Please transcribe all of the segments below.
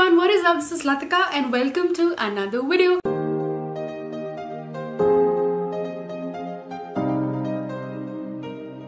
everyone, what is up? This is Latika and welcome to another video.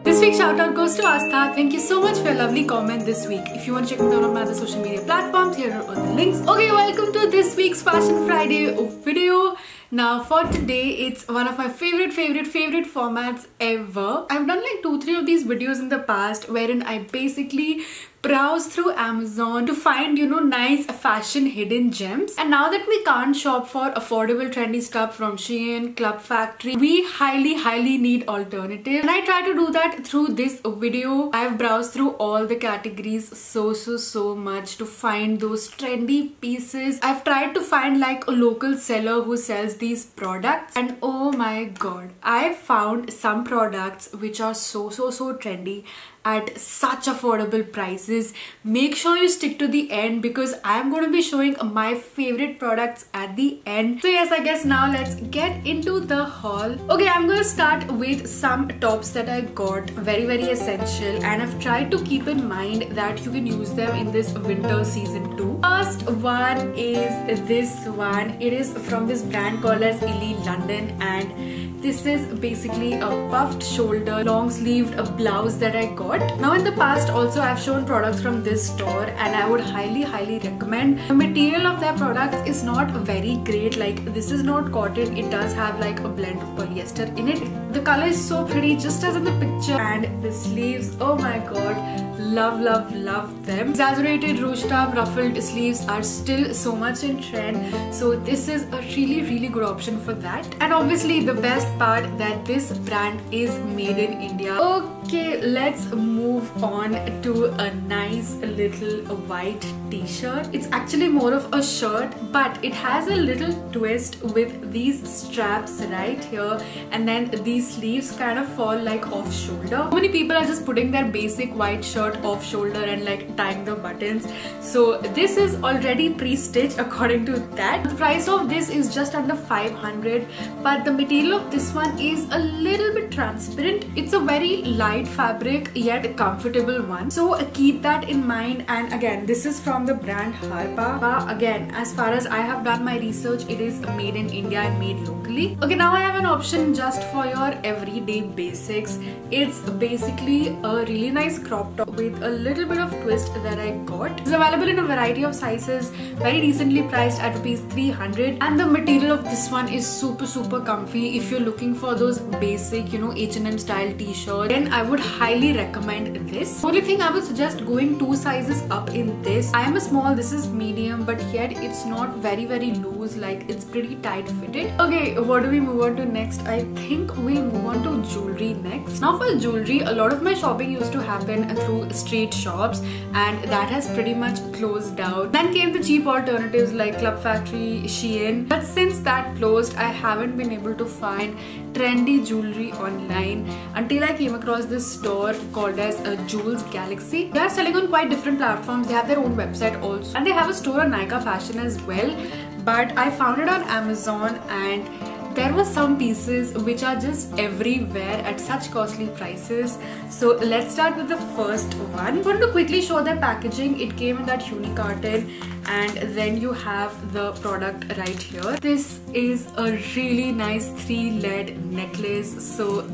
This week's shout out goes to Astha. Thank you so much for your lovely comment this week. If you want to check me out on my other social media platforms, here are all the links. Okay, welcome to this week's Fashion Friday video. Now for today, it's one of my favorite formats ever. I've done like 2-3 of these videos in the past wherein I basically browse through Amazon to find, nice fashion hidden gems. And now that we can't shop for affordable trendy stuff from Shein, Club Factory, we highly need alternatives. And I try to do that through this video. I've browsed through all the categories so much to find those trendy pieces. I've tried to find like a local seller who sells these products, and oh my god, I found some products which are so trendy at such affordable prices. Make sure you stick to the end because I'm going to be showing my favorite products at the end. So yes, I guess now let's get into the haul. Okay, I'm going to start with some tops that I got, very essential, and I've tried to keep in mind that you can use them in this winter season too. First one is this one. It is from this brand called as Illy London, and this is basically a puffed shoulder long sleeved blouse that I got. Now in the past also I've shown products from this store and I would highly recommend. The material of their products is not very great. Like, this is not cotton, it does have like a blend of polyester in it. The color is so pretty, just as in the picture. And the sleeves, oh my god, love them. Exaggerated ruched up ruffled sleeves are still so much in trend, so this is a really good option for that. And obviously the best part, that this brand is made in India. Okay, let's move on to a nice little white t-shirt. It's actually more of a shirt, but it has a little twist with these straps right here, and then these sleeves kind of fall like off shoulder. How many people are just putting their basic white shirt off shoulder and like tying the buttons? So this is already pre-stitched according to that. The price of this is just under 500, but the material of this one is a little bit transparent. It's a very light fabric yet comfortable one, so keep that in mind. And again, this is from the brand Harpa. Again, as far as I have done my research, it is made in India and made locally. Okay, now I have an option just for your everyday basics. It's basically a really nice crop top with a little bit of twist that I got. It's available in a variety of sizes, very decently priced at ₹300, and the material of this one is super comfy. If you're looking for those basic, H&M style t-shirt, then I would highly recommend this. Only thing I would suggest going 2 sizes up in this. I am a small, this is medium, but yet it's not very loose, like it's pretty tight fitted. Okay, what do we move on to next? I think we'll move on to jewelry next. Now for jewelry, a lot of my shopping used to happen through street shops, and that has pretty much closed down. Then came the cheap alternatives like Club Factory, Shein, but since that closed, I haven't been able to find trendy jewelry online until I came across this store called as Jewels Galaxy. They are selling on quite different platforms. They have their own website also, and they have a store on Nykaa Fashion as well, but I found it on Amazon, and there were some pieces which are just everywhere at such costly prices. So let's start with the first one. I want to quickly show their packaging. It came in that uni carton, and then you have the product right here. This is a really nice 3-lead necklace. So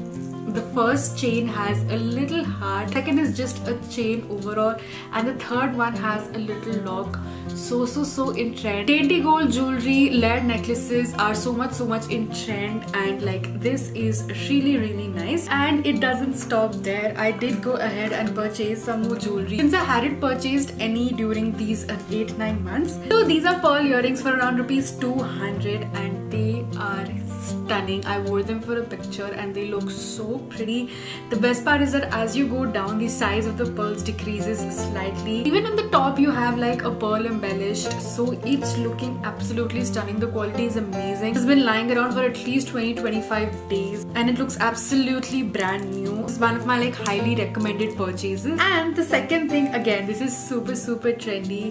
the first chain has a little heart, second is just a chain overall, and the third one has a little lock. So in trend. Dainty gold jewelry, layered necklaces are so much in trend, and like this is really nice. And it doesn't stop there. I did go ahead and purchase some more jewelry since I hadn't purchased any during these 8-9 months. So these are pearl earrings for around ₹200, and they are stunning. I wore them for a picture and they look so pretty. The best part is that as you go down, the size of the pearls decreases slightly. Even on the top you have like a pearl embellished, so it's looking absolutely stunning. The quality is amazing. It's been lying around for at least 20-25 days and it looks absolutely brand new. It's one of my like highly recommended purchases. And the second thing, again, this is super trendy.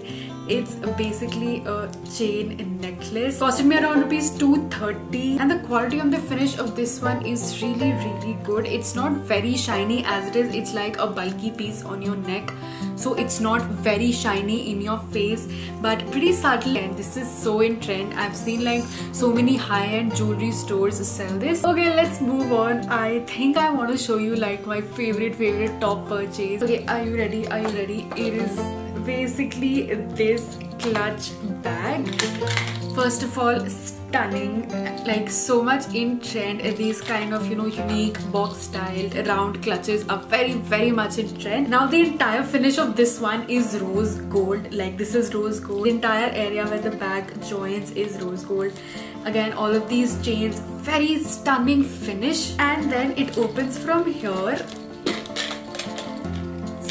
It's basically a chain necklace. Costed me around ₹200. 230, and the quality on the finish of this one is really good. It's not very shiny as it is. It's like a bulky piece on your neck, so it's not very shiny in your face, but pretty subtle. And this is so in trend. I've seen like so many high-end jewelry stores sell this. Okay, let's move on. I think I want to show you like my favorite top purchase. Okay, are you ready? Are you ready? It is basically this clutch bag. First of all, stunning, like so much in trend. These kind of, you know, unique box style round clutches are very much in trend. Now the entire finish of this one is rose gold. Like this is rose gold. The entire area where the bag joins is rose gold. Again, all of these chains, very stunning finish. And then it opens from here.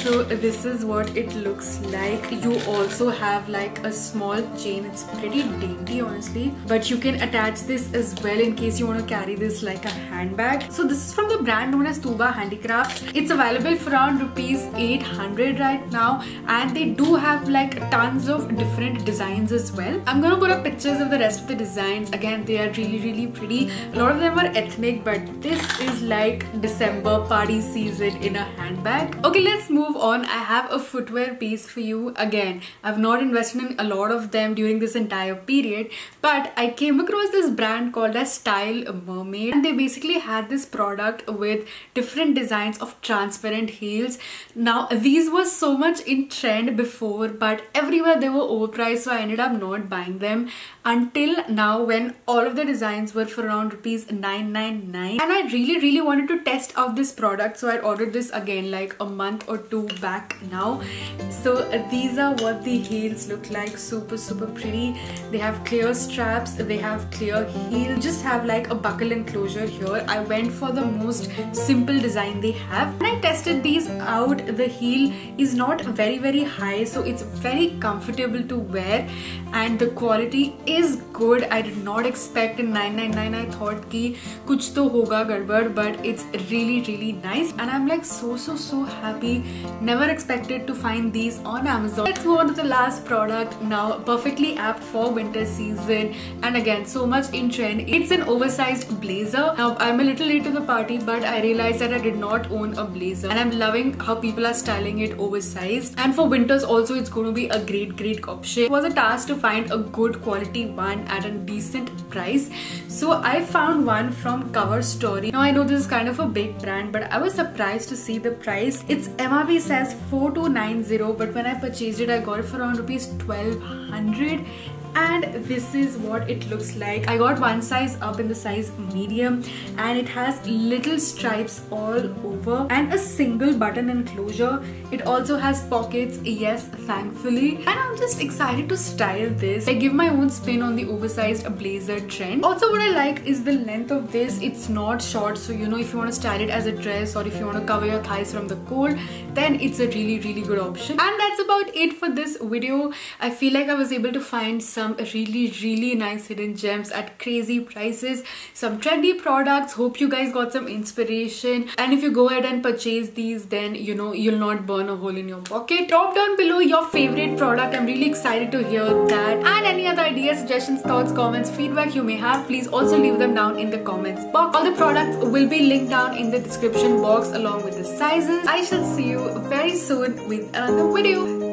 So this is what it looks like. You also have like a small chain. It's pretty dainty honestly, but you can attach this as well in case you want to carry this like a handbag. So this is from the brand known as Tuba Handicrafts. It's available for around rupees 800 right now, and they do have like tons of different designs as well. I'm gonna put up pictures of the rest of the designs. Again, they are really pretty. A lot of them are ethnic, but this is like December party season in a handbag. Okay, let's move on. I have a footwear piece for you. Again, I've not invested in a lot of them during this entire period, but I came across this brand called as Style Mermaid, and they basically had this product with different designs of transparent heels. Now these were so much in trend before, but everywhere they were overpriced, so I ended up not buying them until now when all of the designs were for around rupees 999, and I really wanted to test out this product, so I ordered this again like a month or two back now. So these are what the heels look like. Super pretty. They have clear straps, they have clear heel, just have like a buckle enclosure here. I went for the most simple design they have. When I tested these out, the heel is not very high, so it's very comfortable to wear, and the quality is good. I did not expect in 999. I thought ki kuch to hoga gadbad, but it's really nice, and I'm like so happy. Never expected to find these on Amazon. Let's move on to the last product now. Perfectly apt for winter season, and again so much in trend. It's an oversized blazer. Now I'm a little late to the party, but I realized that I did not own a blazer, and I'm loving how people are styling it oversized. And for winters also, it's going to be a great option. It was a task to find a good quality one at a decent price, so I found one from Cover Story. Now I know this is kind of a big brand, but I was surprised to see the price. Its MRP says 4290, but when I purchased it, I got it for around rupees 1200. And this is what it looks like. I got one size up in the size medium, and it has little stripes all over and a single button enclosure. It also has pockets, yes, thankfully, and I'm just excited to style this. I give my own spin on the oversized blazer trend. Also, what I like is the length of this. It's not short, so you know, if you want to style it as a dress or if you want to cover your thighs from the cold, then it's a really good option. And that's about it for this video. I feel like I was able to find some really nice hidden gems at crazy prices, some trendy products. Hope you guys got some inspiration, and if you go ahead and purchase these, then you know you'll not burn a hole in your pocket. Drop down below your favorite product. I'm really excited to hear that, and any other ideas, suggestions, thoughts, comments, feedback you may have, please also leave them down in the comments box. All the products will be linked down in the description box along with the sizes. I shall see you very soon with another video.